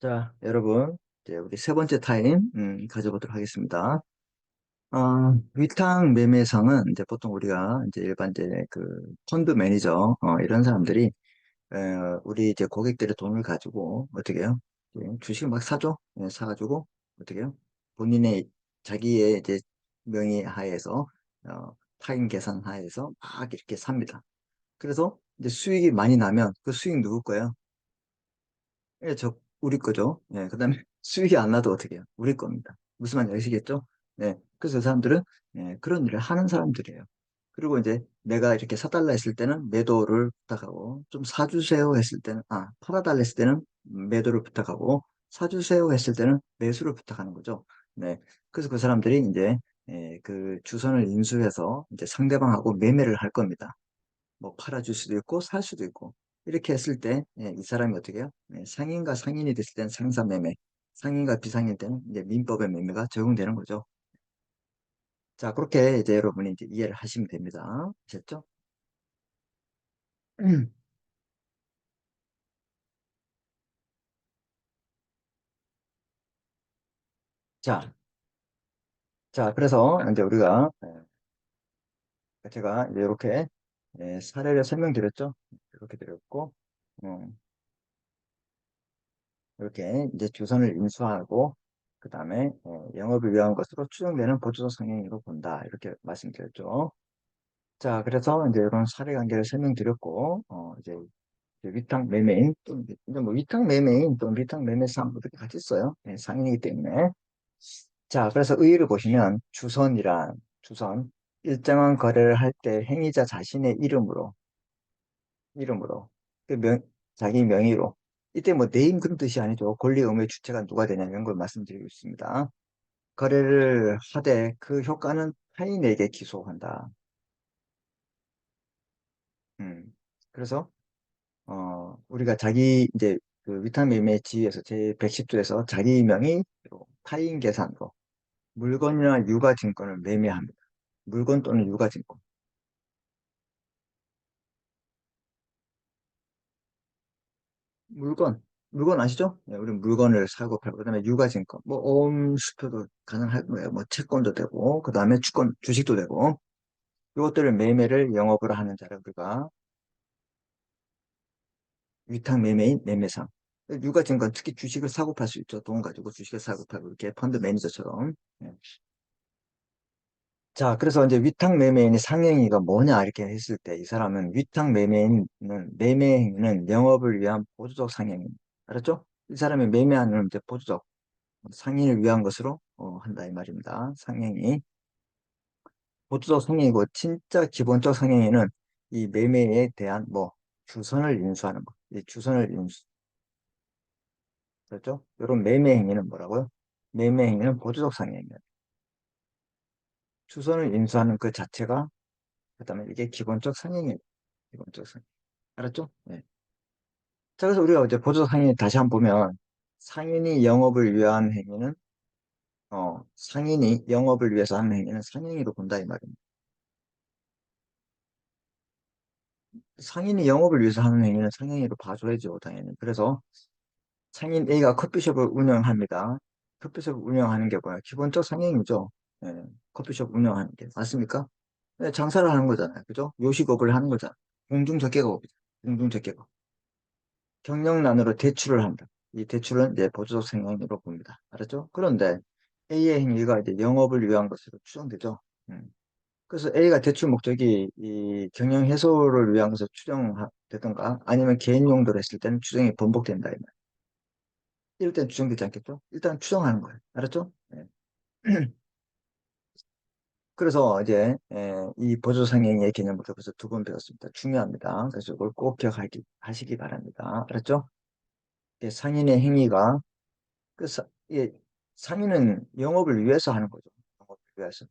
자, 여러분, 이제 우리 세 번째 타임, 가져보도록 하겠습니다. 위탁 매매상은 이제 보통 우리가 이제 일반 이제 그 펀드 매니저, 이런 사람들이, 우리 이제 고객들의 돈을 가지고 어떻게 해요? 주식을 막 사죠? 사가지고 어떻게 해요? 본인의 자기의 이제 명의 하에서, 타인 계산 하에서 막 이렇게 삽니다. 그래서 이제 수익이 많이 나면 그 수익 누구 거예요? 예, 우리 거죠. 예, 그 다음에 수익이 안 나도 어떻게 해요? 우리 겁니다. 무슨 말인지 아시겠죠? 네. 그래서 그 사람들은, 그런 일을 하는 사람들이에요. 그리고 이제 내가 이렇게 사달라 했을 때는 매도를 부탁하고, 좀 사주세요 했을 때는, 팔아달라 했을 때는 매도를 부탁하고, 사주세요 했을 때는 매수를 부탁하는 거죠. 네. 그래서 그 사람들이 이제, 그 주선을 인수해서 이제 상대방하고 매매를 할 겁니다. 뭐 팔아줄 수도 있고 살 수도 있고 이렇게 했을 때 이 사람이 어떻게 해요? 상인과 상인이 됐을 때는 상사매매, 상인과 비상인 때는 이제 민법의 매매가 적용되는 거죠. 자, 그렇게 이제 여러분이 이제 이해를 하시면 됩니다. 아셨죠? 자, 자, 그래서 이제 우리가 제가 이제 이렇게 사례를 설명드렸죠. 이렇게 드렸고, 이렇게 이제 주선을 인수하고 그 다음에 영업을 위한 것으로 추정되는 보조적 상행위로 본다. 이렇게 말씀드렸죠. 자, 그래서 이제 이런 사례관계를 설명드렸고, 이제 위탁 매매인, 또, 이제 뭐 위탁 매매인 또는 위탁 매매상 이렇게 같이 써요. 상인이기 때문에. 자, 그래서 의의를 보시면 주선, 일정한 거래를 할 때 행위자 자신의 이름으로, 그 자기 명의로. 이때 뭐 네임 그런 뜻이 아니죠. 권리 의무의 주체가 누가 되냐 이런 걸 말씀드리고 있습니다. 거래를 하되 그 효과는 타인에게 기소한다. 음. 그래서 우리가 자기, 이제, 그 위탁매매 지위에서 제110조에서 자기 명의 타인 계산으로 물건이나 유가증권을 매매합니다. 물건 또는 유가증권. 물건, 물건 아시죠? 네, 우리 물건을 사고 팔고, 그 다음에 유가증권, 뭐, 홈스표도 가능할 거예요. 뭐, 채권도 되고, 그 다음에 주식도 되고, 이것들을 매매를 영업으로 하는 자를 우리가 위탁매매인 매매상. 유가증권, 특히 주식을 사고 팔 수 있죠. 돈 가지고 주식을 사고 팔고, 이렇게 펀드 매니저처럼. 네. 자, 그래서 이제 위탁 매매인의 상행위가 뭐냐 이렇게 했을 때 이 사람은 위탁 매매인은 매매 행위는 영업을 위한 보조적 상행위. 알았죠? 이 사람이 매매하는 이제 보조적 상인을 위한 것으로 한다 이 말입니다. 상행위. 보조적 상행위고 진짜 기본적 상행위는 이 매매에 대한 뭐 주선을 인수하는 거. 이 주선을 인수. 그렇죠? 이런 매매 행위는 뭐라고요? 매매 행위는 보조적 상행위입니다. 주선을 인수하는 그 자체가 그다음에 이게 기본적 상행위입니다. 기본적 상행. 알았죠? 네. 자, 그래서 우리가 이제 보조 상인 다시 한번 보면 상인이 영업을 위한 행위는 상인이 영업을 위해서 하는 행위는 상행위로 본다 이 말입니다. 상인이 영업을 위해서 하는 행위는 상행위로 봐줘야죠, 당연히. 그래서 상인 A가 커피숍을 운영합니다. 커피숍을 운영하는 게 뭐야? 기본적 상행위죠. 예, 커피숍 운영하는 게 맞습니까? 예, 장사를 하는 거잖아요, 그죠? 요식업을 하는 거잖아요. 공중적계업이죠. 공중적계업. 경영난으로 대출을 한다. 이 대출은 이제 보조적 상행위로 봅니다. 알았죠? 그런데 A의 행위가 이제 영업을 위한 것으로 추정되죠. 음. 그래서 A가 대출 목적이 이 경영 해소를 위한 것으로 추정되던가 아니면 개인 용도로 했을 때는 추정이 번복된다. 이 말. 이럴 때는 추정되지 않겠죠? 일단 추정하는 거예요. 알았죠? 네. 그래서 이제 이 보조상행위의 개념부터 벌써 두 번 배웠습니다. 중요합니다. 그래서 이걸 꼭 기억하시기 바랍니다. 알았죠? 상인의 행위가 이게 상인은 영업을 위해서 하는 거죠. 영업을 위해서.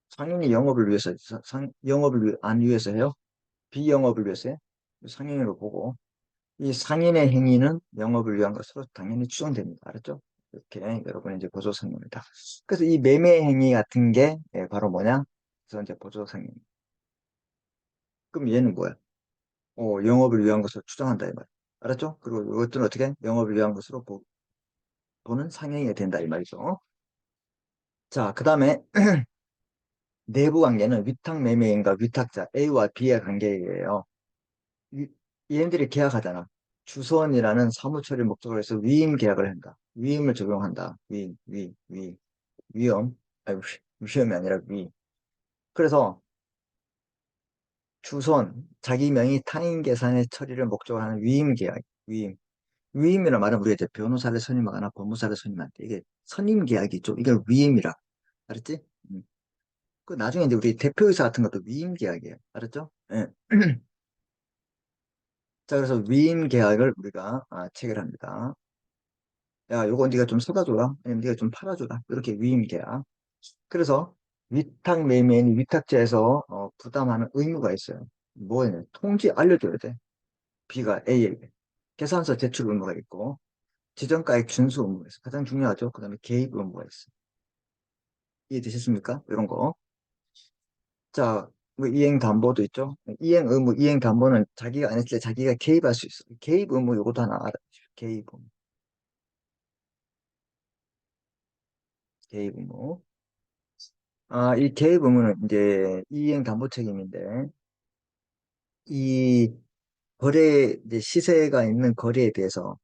상인이 영업을 위해서, 안 위해서 해요? 비영업을 위해서 해요? 상인으로 보고, 이 상인의 행위는 영업을 위한 것으로 당연히 추정됩니다. 알았죠? 이렇게 여러분 이제 보조상입니다. 그래서 이 매매 행위 같은 게 바로 뭐냐? 그래서 이제 보조상입니다. 그럼 얘는 뭐야? 영업을 위한 것으로 추정한다, 이 말. 알았죠? 그리고 이것들은 어떻게 영업을 위한 것으로 보는 상행이 된다 이 말이죠. 자, 그 다음에 내부 관계는 위탁 매매인과 위탁자 A와 B의 관계예요. 이- 얘네들이 계약하잖아. 주선이라는 사무처리 목적으로 해서 위임 계약을 한다. 위임을 적용한다. 위험. 아니, 위험이 아니라 그래서 주선, 자기 명의 타인 계산의 처리를 목적으로 하는 위임 계약, 위임. 위임이란 말은 우리가 이제 변호사를 선임하거나 법무사를 선임할 때 이게 선임 계약이죠. 이걸 위임이라. 알았지? 그 나중에 이제 우리 대표이사 같은 것도 위임 계약이에요. 알았죠? 예. 자, 그래서 위임 계약을 우리가 체결합니다. 야, 요거 네가 좀 사다 줘라. 아니면 네가 좀 팔아 줘라. 이렇게 위임 계약. 그래서 위탁 매매인 위탁자에서 부담하는 의무가 있어요. 뭐냐? 통지 알려줘야 돼. B가 A에게. 계산서 제출 의무가 있고 지정가액 준수 의무가 있어. 가장 중요하죠. 그다음에 개입 의무가 있어. 이해되셨습니까? 이런 거. 자, 뭐 이행 담보도 있죠. 이행 의무, 이행 담보는 자기가 안 했을 때 자기가 개입할 수 있어. 개입 의무 요것도 하나 알아주십시오. 개입 의무. 개입 의무. 이 개입 의무는 이제 이행 담보 책임인데 이 거래 이제 시세가 있는 거래에 대해서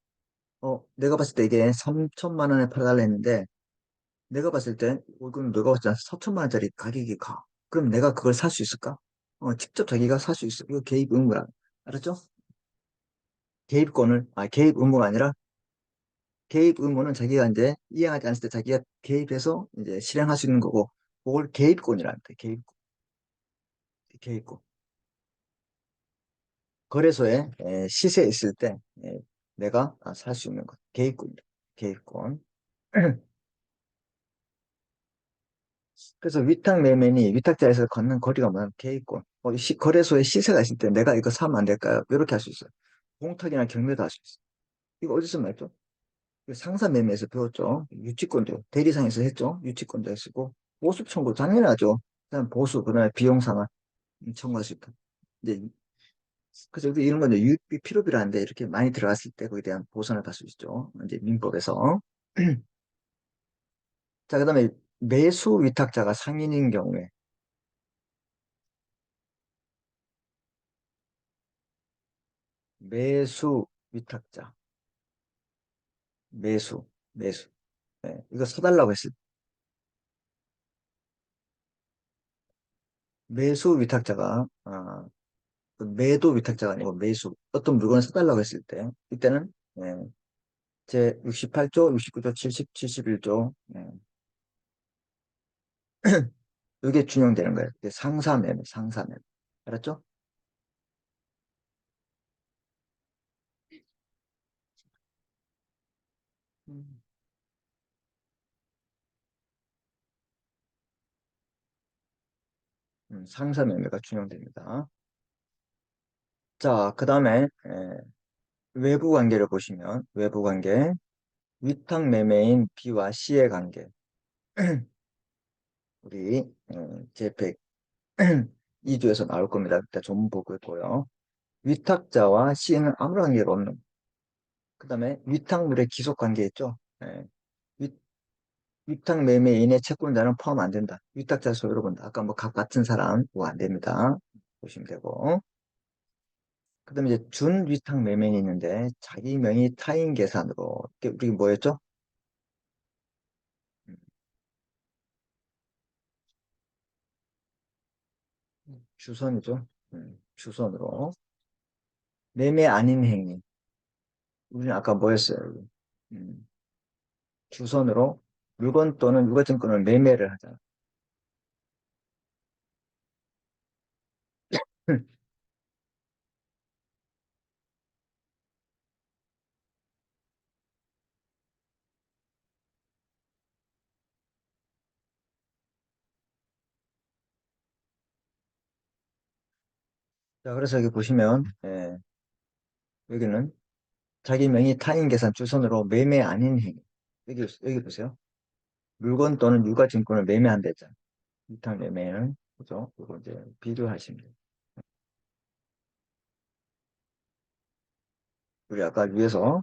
내가 봤을 때 이게 3천만 원에 팔아달라 했는데 내가 봤을 때 이건 내가 봤을 때 4천만 원짜리 가격이 가. 그럼 내가 그걸 살 수 있을까? 직접 자기가 살 수 있어. 이거 개입 의무라. 알았죠? 개입 의무가 아니라 개입 의무는 자기가 이제 이행하지 않을 때 자기가 개입해서 이제 실행할 수 있는 거고, 그걸 개입권이랍니다. 개입권. 거래소에 시세 있을 때 내가 살 수 있는 것. 개입권이다. 개입권. 그래서 위탁 매매니 위탁자에서 걷는 거리가 뭐냐면 개입권. 거래소에 시세가 있을 때 내가 이거 사면 안 될까요? 이렇게 할 수 있어요. 공탁이나 경매도 할 수 있어요. 이거 어디서 말죠? 상사 매매에서 배웠죠. 유치권도 대리상에서 했죠. 유치권도 했고 보수 청구 당연하죠. 그다음 보수 그다음에 비용 상환 청구할 수 있다. 이제 그래서 이런 건 이제 유익비 필요비라는데 이렇게 많이 들어갔을 때 거기에 대한 보상을 받을 수 있죠. 이제 민법에서. 자, 그다음에 매수 위탁자가 상인인 경우에 매수 위탁자 매수. 네, 이거 사달라고 했을 때 매수 위탁자가 그 매도 위탁자가 아니고 매수 어떤 물건을 사달라고 했을 때 이때는 제 68조, 69조, 70, 71조 이게 준용되는 거예요. 이게 상사매매. 알았죠? 음, 상사매매가 준용됩니다. 자, 그 다음에 외부 관계를 보시면 외부 관계 위탁 매매인 B와 C의 관계 우리 제100 2조에서 나올 겁니다. 일단 좀 보고 있고요. 위탁자와 C는 아무런 관계가 없는. 그 다음에 위탁물의 기속 관계 있죠. 위, 위탁 매매인의 채권자는 포함 안 된다. 위탁자 소유로 본다. 아까 뭐 각 같은 사람 뭐 안 됩니다. 보시면 되고. 그 다음에 이제 준 위탁 매매인이 있는데 자기 명의 타인 계산으로 우리 뭐였죠? 음, 주선이죠. 주선으로 매매 아닌 행위. 우리는 아까 뭐였어요? 음, 주선으로 물건 또는 유가증권을 매매를 하자. 자, 그래서 여기 보시면 여기는 자기 명의 타인 계산 주선으로 매매 아닌 행위. 여기 보세요. 물건 또는 유가증권을 매매한다잖아. 위탁 매매는 그죠? 이거 이제 비교하시면 돼요. 우리 아까 위에서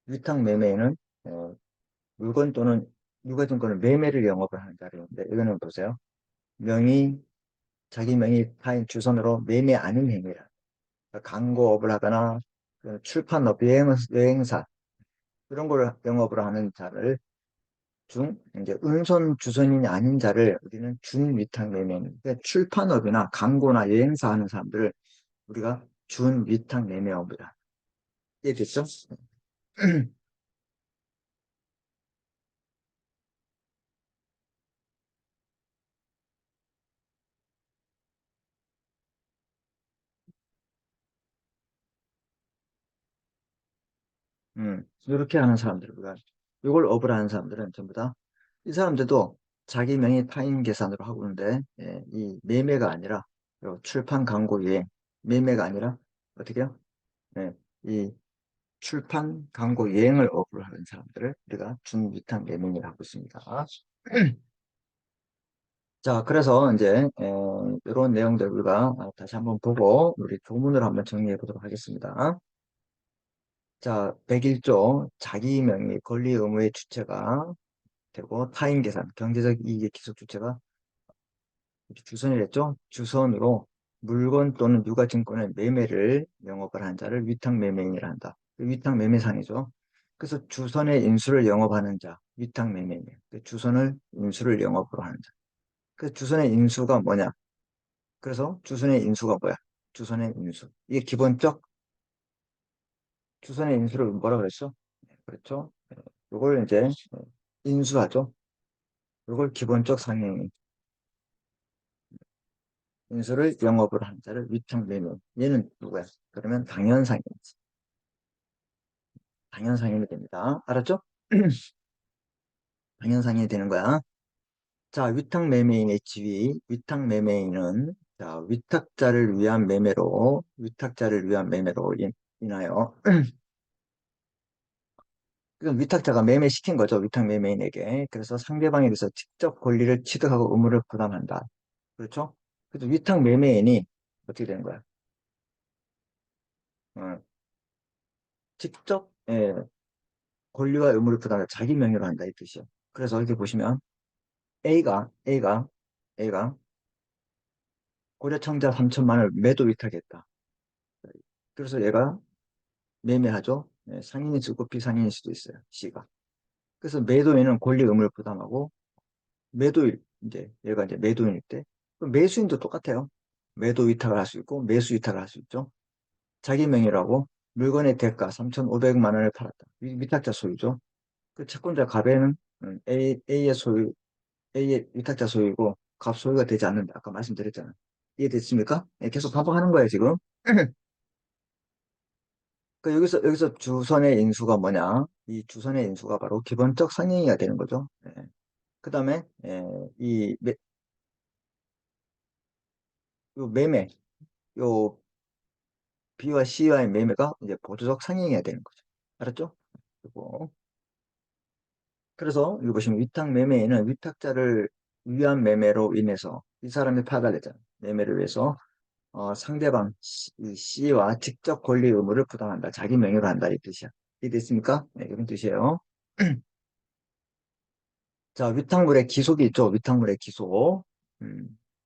위탁 매매는 물건 또는 유가증권을 매매를 영업을 하는 자리인데 이거는 보세요. 명의 자기 명의 타인 주선으로 매매 아닌 행위라. 그러니까 광고업을 하거나 그 출판업, 여행사 이런 걸 영업을 하는 자를 이제 은손 주선인이 아닌 자를 우리는 준위탁 매매인. 그러니까 출판업이나 광고나 여행사 하는 사람들을 우리가 준위탁 매매업이라. 이해됐죠? 이렇게 하는 사람들, 우리가 이걸 업을 하는 사람들은 전부 다 이 사람들도 자기 명의 타인 계산으로 하고 있는데 이 매매가 아니라 요 출판 광고 여행 매매가 아니라 어떻게요? 예, 이 출판 광고 여행을 업을 하는 사람들을 우리가 준위탁 매매를 하고 있습니다. 자, 그래서 이제 이런 내용들 우리가 다시 한번 보고 우리 조문을 한번 정리해 보도록 하겠습니다. 자, 101조 자기 명의 권리 의무의 주체가 되고 타인 계산, 경제적 이익의 기속 주체가 주선이랬죠? 주선으로 물건 또는 유가증권의 매매를 영업을 한 자를 위탁매매인이라 한다. 위탁매매상이죠. 그래서 주선의 인수를 영업하는 자, 위탁매매인. 주선을 인수를 영업으로 하는 자. 그 주선의 인수가 뭐냐? 그래서 주선의 인수가 뭐야? 주선의 인수. 이게 기본적 주선의 인수를 뭐라 그랬어? 그렇죠? 이걸 이제 인수하죠. 이걸 기본적 상행 인수를 영업으로 한 자를 위탁매매. 얘는 누구야? 그러면 당연상이지. 당연상인이 됩니다. 알았죠? 당연상인이 되는 거야. 자, 위탁매매인의 지위. 위탁매매인은 자, 위탁자를 위한 매매로 인하여 그럼 위탁자가 매매시킨 거죠. 위탁매매인에게. 그래서 상대방에 대해서 직접 권리를 취득하고 의무를 부담한다. 그렇죠? 그래서 위탁매매인이 어떻게 되는 거야? 어, 직접 권리와 의무를 부담해 자기 명의로 한다 이 뜻이요. 그래서 이렇게 보시면 A가 고려청자 3천만 원을 매도 위탁했다. 그래서 얘가 매매하죠. 상인일 수도 있고 비상인일 수도 있어요. C가. 그래서 매도인은 권리 의무를 부담하고 매도일 이제 얘가 이제 매도인일 때 그럼 매수인도 똑같아요. 매도 위탁을 할 수 있고 매수 위탁을 할 수 있죠. 자기 명의라고 물건의 대가 3,500만 원을 팔았다. 위탁자 소유죠. 그 채권자 갑에는 A의 소유 A의 위탁자 소유고 갑 소유가 되지 않는다. 아까 말씀드렸잖아요. 이해됐습니까? 계속 반복하는 거예요, 지금. 그 여기서 주선의 인수가 뭐냐? 이 주선의 인수가 바로 기본적 상행위가 되는 거죠. 그 다음에 요 매매, 요 B와 C와의 매매가 이제 보조적 상행위가 되는 거죠. 알았죠? 그리고 그래서 여기 보시면 위탁 매매에는 위탁자를 위한 매매로 인해서 이 사람이 파달했잖아요. 매매를 위해서 상대방 이 C와 직접 권리 의무를 부담한다. 자기 명의로 한다. 이 뜻이야. 이해됐습니까? 네, 이런 뜻이에요. 자, 위탁물의 기속이 있죠. 위탁물의 기속.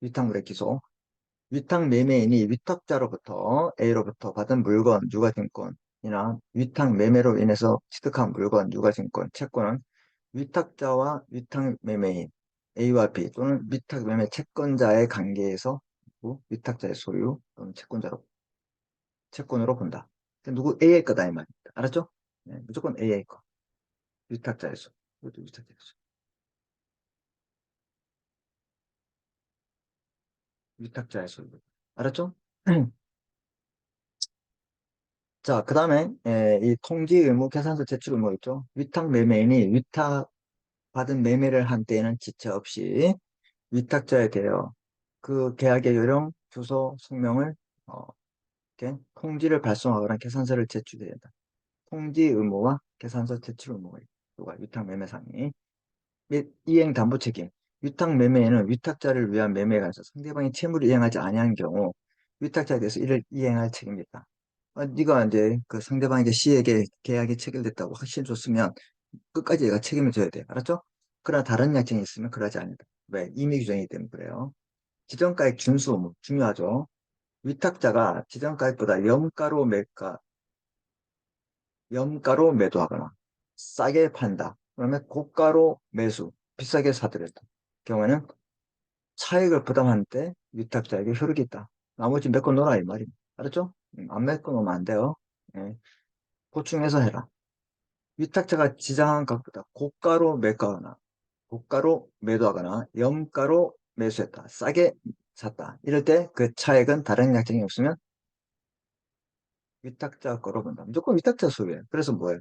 위탁물의 기속. 위탁 매매인이 위탁자로부터 A로부터 받은 물건, 유가증권이나 위탁 매매로 인해서 취득한 물건, 유가증권, 채권은 위탁자와 위탁 매매인 A와 B 또는 위탁 매매 채권자의 관계에서 위탁자의 소유 또는 채권으로 본다. 누구 A의 거다 이 말입니다. 알았죠? 네, 무조건 A의 거. 위탁자의 소유. 이것도 위탁자의 소유. 위탁자의 소유. 알았죠? 자, 그 다음에 이 통지 의무, 계산서 제출 의무 있죠? 위탁 매매인이 위탁 받은 매매를 한 때에는 지체 없이 위탁자에 대하여 그 계약의 요령, 주소, 성명을 어, 이렇게 통지를 발송하거나 계산서를 제출해야 된다. 통지 의무와 계산서 제출 의무가 있고 위탁 매매상이 및 이행 담보 책임. 위탁 매매에는 위탁자를 위한 매매에 관해서 상대방이 채무를 이행하지 아니한 경우 위탁자에 대해서 이를 이행할 책임이 있다. 네가 이제 그 상대방에게 C에게 계약이 체결됐다고 확신 줬으면 끝까지 얘가 책임을 져야 돼. 알았죠? 그러나 다른 약정이 있으면 그러지 않는다. 왜? 임의 규정이기 때문에 그래요. 지정가액 준수 의무 중요하죠. 위탁자가 지정가액보다 염가로 매도하거나 싸게 판다. 그러면 고가로 매수, 비싸게 사들였다. 경우에는 차익을 부담하는 때 위탁자에게 효력이 있다. 나머지 메꿔 놓으라 이 말입니다. 알았죠? 안 메꿔 놓으면 안 돼요. 예. 보충해서 해라. 위탁자가 지정한 값보다 고가로 매도하거나 염가로 매수했다. 싸게 샀다. 이럴 때 그 차액은 다른 약정이 없으면 위탁자 거로 본다. 무조건 위탁자 소유예요. 그래서 뭐예요?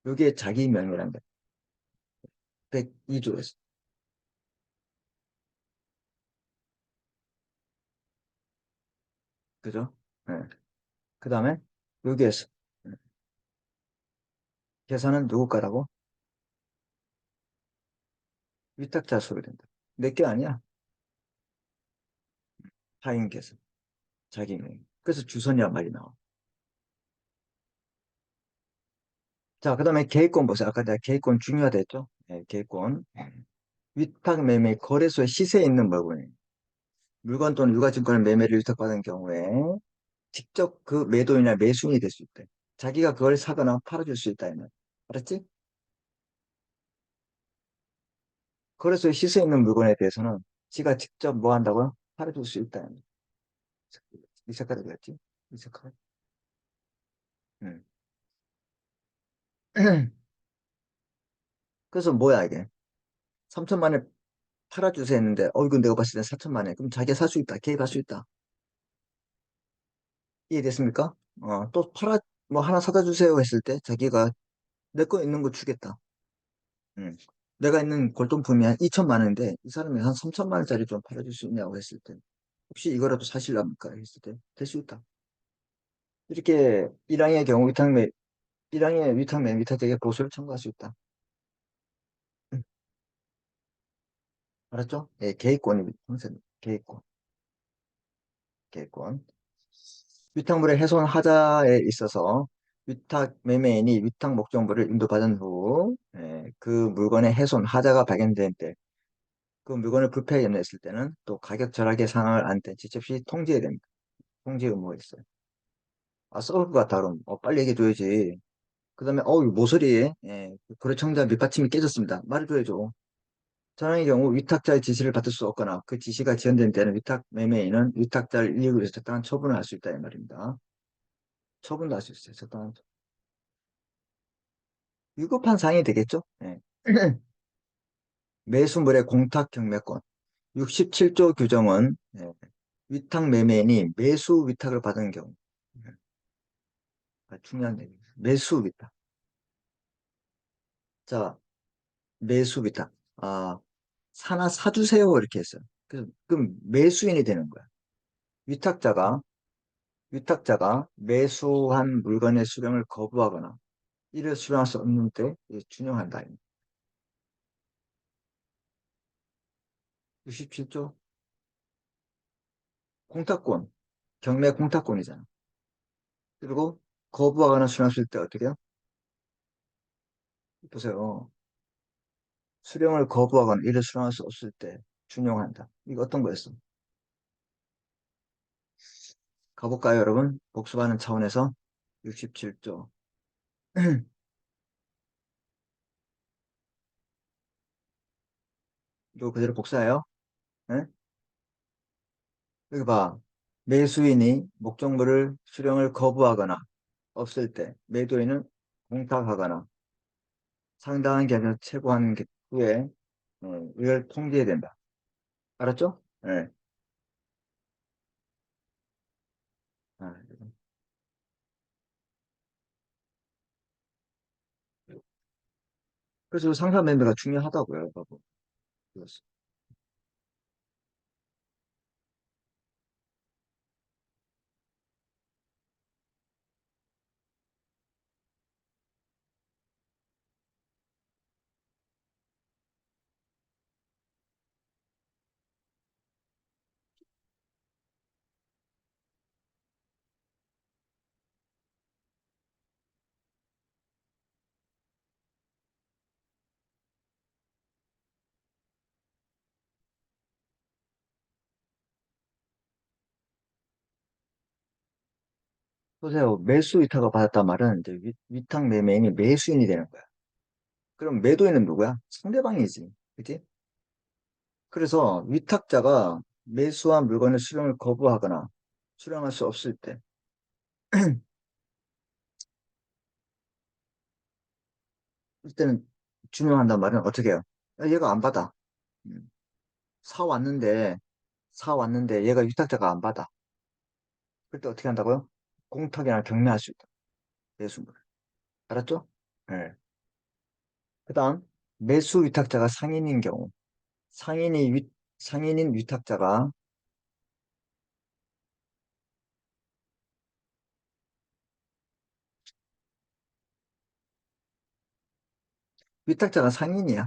이게 자기 명의란 거. 102조에서. 그죠? 예. 그 다음에 여기에서 계산은 누구 거라고? 위탁자 소유된다. 내 게 아니야. 타인 계산. 자기 명의. 그래서 주선이란 말이 나와. 자, 그 다음에 계획권 보세요. 아까 내가 계획권 중요하다 했죠? 네, 계획권. 위탁 매매 거래소의 시세에 있는 물건이 물건 또는 유가증권의 매매를 위탁받은 경우에 직접 그 매도인이나 매수인이 될 수 있대. 자기가 그걸 사거나 팔아줄 수 있다. 이 말. 알았지? 거래소에 시세에 있는 물건에 대해서는 지가 직접 뭐 한다고요? 팔아줄 수 있다. 이 말. 이 색깔이 어디였지? 이 색깔. 음. 그래서 뭐야 이게? 3천만 원 팔아주세요 했는데 이거 내가 봤을 때 4천만 원. 그럼 자기가 살 수 있다. 개입할 수 있다. 이해됐습니까? 또 뭐 하나 사다 주세요 했을 때 자기가 내 거 있는 거 주겠다. 음. 내가 있는 골동품이 한 2천만 원인데 이 사람이 한 3천만 원짜리 좀 팔아줄 수 있냐고 했을 때 혹시 이거라도 사실랍니까? 했을 때 될 수 있다. 이렇게 1항의 경우 위탁매 1항의 위탁매 위탁자에게 보수를 청구할 수 있다. 음. 알았죠? 예, 계획권이 항상 계획권. 위탁물의 훼손하자에 있어서 위탁 매매인이 위탁 목적물을 인도받은 후 그 물건의 훼손하자가 발견된 때 그 물건을 불패에 염려했을 때는 또 가격 절약의 상황을 안 때 지체 없이 통지해야 됩니다. 통지 의무가 있어요. 썩을 것 같아 그럼 빨리 얘기해줘야지. 그 다음에 이거 모서리에 거래청자 밑받침이 깨졌습니다. 말해줘야죠. 전항의 경우 위탁자의 지시를 받을 수 없거나 그 지시가 지연된 때는 위탁 매매인은 위탁자를 이익을 위해서 적당한 처분을 할 수 있다 이 말입니다. 처분도 할 수 있어요. 적당한 위급한 상황이 되겠죠? 예. 매수물의 공탁 경매권 67조 규정은 위탁 매매인이 매수 위탁을 받은 경우 중요한 얘기입니다. 매수 위탁. 자, 매수 위탁. 사나 사주세요 이렇게 했어요. 그럼 매수인이 되는 거야. 위탁자가 위탁자가 매수한 물건의 수령을 거부하거나 이를 수령할 수 없는 때 준용한다. 67조 공탁권, 경매 공탁권이잖아. 그리고 거부하거나 수령할 수 있을 때 어떻게 해요? 보세요. 수령을 거부하거나 이를 수령할 수 없을 때 준용한다. 이거 어떤 거였어? 가볼까요, 여러분? 복습하는 차원에서 67조. 이거 그대로 복사해요. 네? 여기 봐. 매수인이 목적물을 수령을 거부하거나 없을 때 매도인은 공탁하거나 상당한 기간을 채고한 후에 이걸 통지해야 된다. 알았죠? 네. 아, 그래서 상사 매매가 중요하다고요, 여러분. 그래서. 보세요. 매수 위탁을 받았단 말은 이제 위탁 매매인이 매수인이 되는 거야. 그럼 매도인은 누구야? 상대방이지. 그치? 그래서 위탁자가 매수한 물건의 수령을 거부하거나 수령할 수 없을 때 이때는 준용한단 말은 어떻게 해요? 야, 얘가 안 받아. 음, 사왔는데 사왔는데 얘가 위탁자가 안 받아. 그때 어떻게 한다고요? 공탁이나 경매할 수 있다. 매수물. 알았죠? 네. 그다음 매수 위탁자가 상인인 경우 상인이 상인인 위탁자가 위탁자가 상인이야.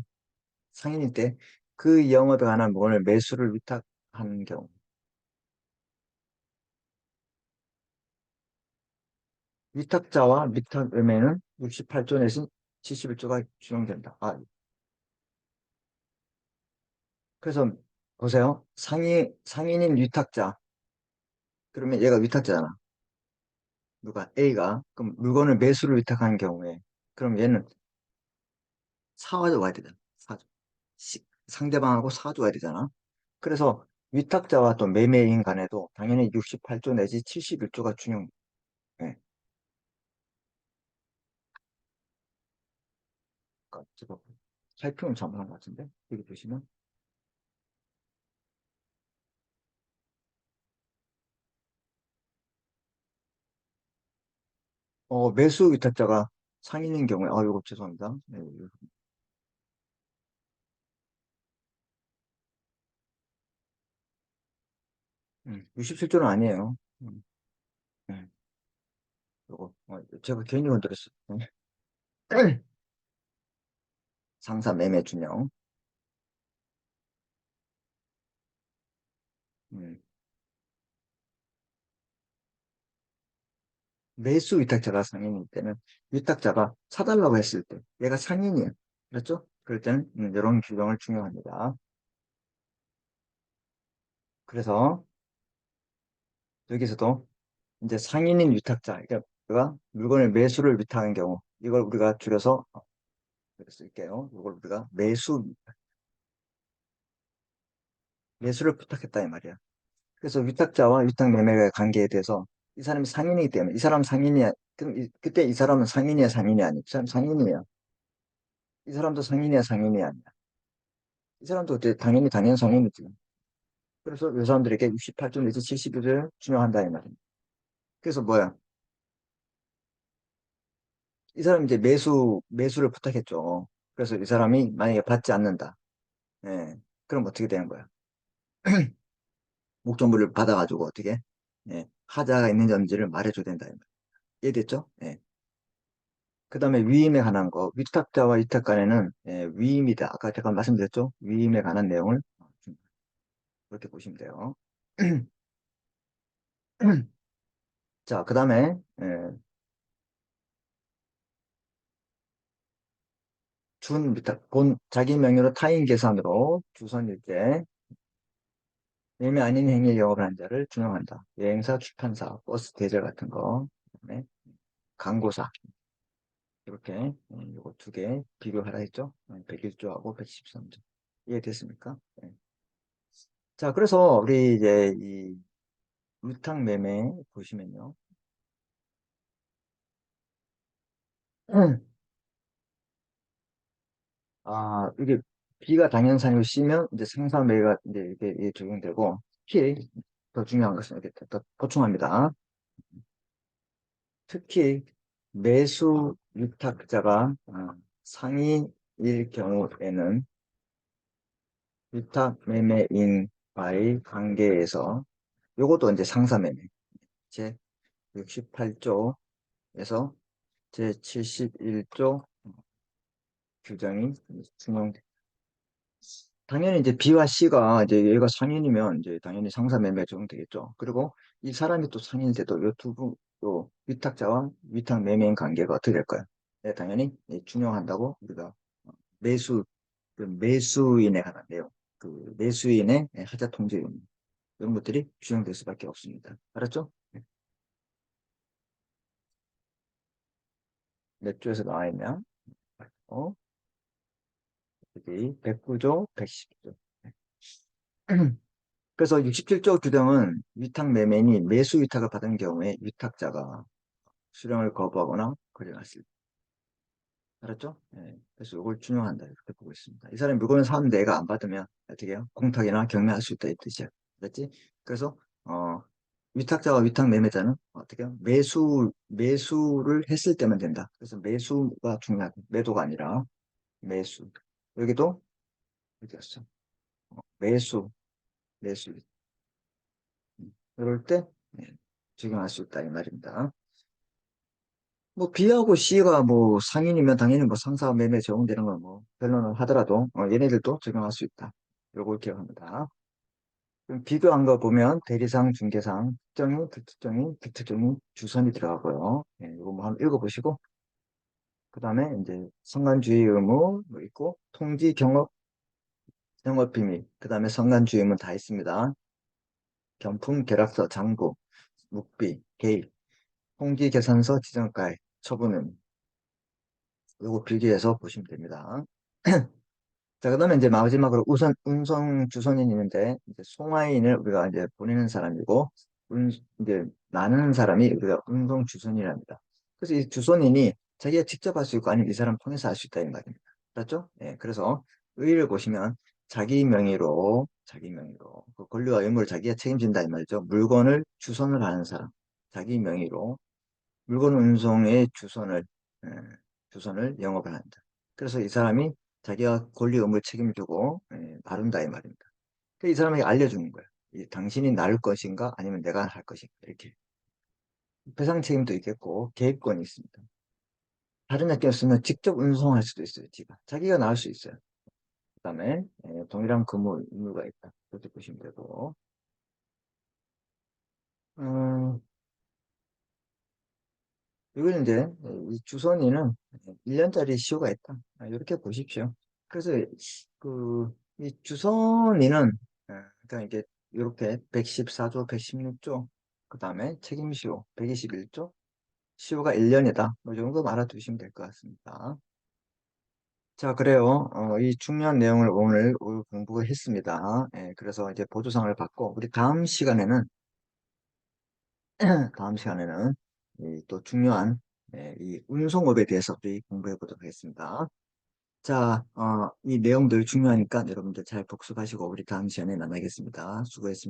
상인일 때 그 영업에 관한 물건을 매수를 위탁한 경우 위탁자와 위탁 매매는 68조 내신 71조가 준용된다. 아, 그래서 보세요. 상인인 위탁자. 그러면 얘가 위탁자잖아. 누가 A가 그럼 물건을 매수를 위탁한 경우에 그럼 얘는 사가지고 와야 되잖아. 상대방하고 사가지고 와야 되잖아. 그래서 위탁자와 또 매매인 간에도 당연히 68조 내지 71조가 준용. 예. 그러니까 제가 살펴는 잘못한 것 같은데 여기 보시면 매수 위탁자가 상인인 경우에 이거 죄송합니다. 네, 67조는 아니에요. 네, 요거 제가 괜히 건드렸어요. 상사 매매 준용. 음. 매수 위탁자가 상인일 때는 위탁자가 사달라고 했을 때 얘가 상인이에요. 그렇죠? 그럴 때는 이런 규정을 중요합니다. 그래서 여기서도 이제 상인인 위탁자, 그러니까 물건을 매수를 위탁한 경우 이걸 우리가 줄여서 이렇게 쓸게요. 이걸 우리가 매수를 부탁했다 이 말이야. 그래서 위탁자와 위탁 매매의 관계에 대해서 이 사람이 상인이기 때문에 이 사람 상인이야. 그럼 그때 이 사람은 상인이야, 상인이 아니야? 이 사람 상인이에요. 이 사람도 상인이야, 상인이 아니야? 이 사람도 그때 당연히 상인이지. 그래서 이 사람들에게 68점 내지 71을 준용한다 이 말입니다. 그래서 뭐야? 이 사람이 이제 매수를 부탁했죠. 그래서 이 사람이 만약에 받지 않는다. 예. 그럼 어떻게 되는 거야? 목적물을 받아가지고 어떻게? 예. 하자가 있는지 없는지를 말해줘야 된다. 이 말. 이해됐죠? 예. 그 다음에 위임에 관한 거. 위탁자와 위탁 간에는 위임이다. 아까 잠깐 말씀드렸죠? 위임에 관한 내용을 좀 그렇게 보시면 돼요. 자, 그 다음에 준 위탁, 자기 명의로 타인 계산으로 주선일 때 매매 아닌 행위에 영업을 한 자를 준용한다. 여행사, 출판사, 버스 대절 같은 거, 그다음에 광고사 이렇게 요거 두 개 비교하라 했죠. 101조하고 113조. 이해됐습니까? 네. 자, 그래서 우리 이제 이 위탁 매매 보시면요. 이게 B가 당연사유 C면 이제 생산매가 이제 이게 적용되고 특히 더 중요한 것은 이렇게 더 보충합니다. 특히 매수 위탁자가 상위일 경우에는 위탁 매매인과의 관계에서 요것도 이제 상사매매 제 68조에서 제 71조 규정이 준용. 당연히 이제 B와 C가 이제 얘가 상인이면 이제 당연히 상사매매가 적용되겠죠. 그리고 이 사람이 또 상인일 때도 이 두 분, 또 위탁자와 위탁 매매인 관계가 어떻게 될까요? 네, 당연히 준용한다고 우리가 매수, 그 매수인에 관한 내용, 그 매수인의 하자 통지금 이런 것들이 준용될 수밖에 없습니다. 알았죠? 네. 몇 조에서 나와 있냐? 어? 여기 109조, 110조. 그래서 67조 규정은 위탁매매인이 매수 위탁을 받은 경우에 위탁자가 수령을 거부하거나 거래했을 때. 알았죠? 예. 그래서 이걸 준용한다. 이렇게 보고 있습니다. 이 사람이 물건을 사는데 내가 안 받으면 어떻게 해요? 공탁이나 경매할 수 있다. 이 뜻이야. 알았지? 그래서, 위탁자와 위탁매매자는 어떻게 해요? 매수를 했을 때만 된다. 그래서 매수가 중요하다. 매도가 아니라 매수. 여기도, 어디였어? 매수, 매수. 이럴 때, 예, 적용할 수 있다. 이 말입니다. 뭐 B하고 C가 뭐 상인이면 당연히 뭐 상사 매매 적용되는 건 뭐 변론을 하더라도 얘네들도 적용할 수 있다. 요걸 기억합니다. 그럼 비교한 거 보면 대리상, 중개상, 특정인, 불특정인, 비특정인, 주선이 들어가고요. 예, 이거 뭐 한번 읽어보시고 그 다음에 이제 성관주의 의무 뭐 있고 통지, 경업, 영업 비밀, 그 다음에 성관주의 의무 다 있습니다. 경품, 계약서, 장부, 묵비, 개입, 통지, 계산서, 지정가액, 처분은 요거 필기해서 보시면 됩니다. 자, 그다음에 이제 마지막으로 운송 주선인이 있는데, 이제 송화인을 우리가 이제 보내는 사람이고, 이제 나누는 사람이 우리가 운송 주선이랍니다. 그래서 이 주선인이 자기가 직접 할 수 있고, 아니면 이 사람 통해서 할 수 있다, 이 말입니다. 그렇죠? 예, 그래서 의의를 보시면 자기 명의로, 그 권리와 의무를 자기가 책임진다, 이 말이죠. 물건을 주선을 하는 사람, 자기 명의로 물건 운송의 예, 주선을 영업을 한다. 그래서 이 사람이 자기가 권리 의무를 책임을 두고 다룬다 이 말입니다. 그래서 이 사람에게 알려주는 거예요. 당신이 나를 것인가 아니면 내가 할 것인가 이렇게 배상 책임도 있겠고 계획권이 있습니다. 다른 약관 쓰면 직접 운송할 수도 있어요. 자기가 나을 수 있어요. 그다음에 동일한 근무 의무가 있다. 그렇게 보시면 되고 음, 이거는 이제 이 주선이는 1년짜리 시효가 있다. 이렇게 보십시오. 그래서 이 주선이는 그러니까 이게 이렇게 114조, 116조, 그 다음에 책임시효 121조, 시효가 1년이다. 이 정도 알아두시면 될 것 같습니다. 자, 그래요. 이 중요한 내용을 오늘 공부했습니다. 예, 그래서 이제 보조상을 받고 우리 다음 시간에는 또 중요한 이 운송업에 대해서 우리 공부해 보도록 하겠습니다. 자, 이 내용들 중요하니까 여러분들 잘 복습하시고 우리 다음 시간에 만나겠습니다. 수고했습니다.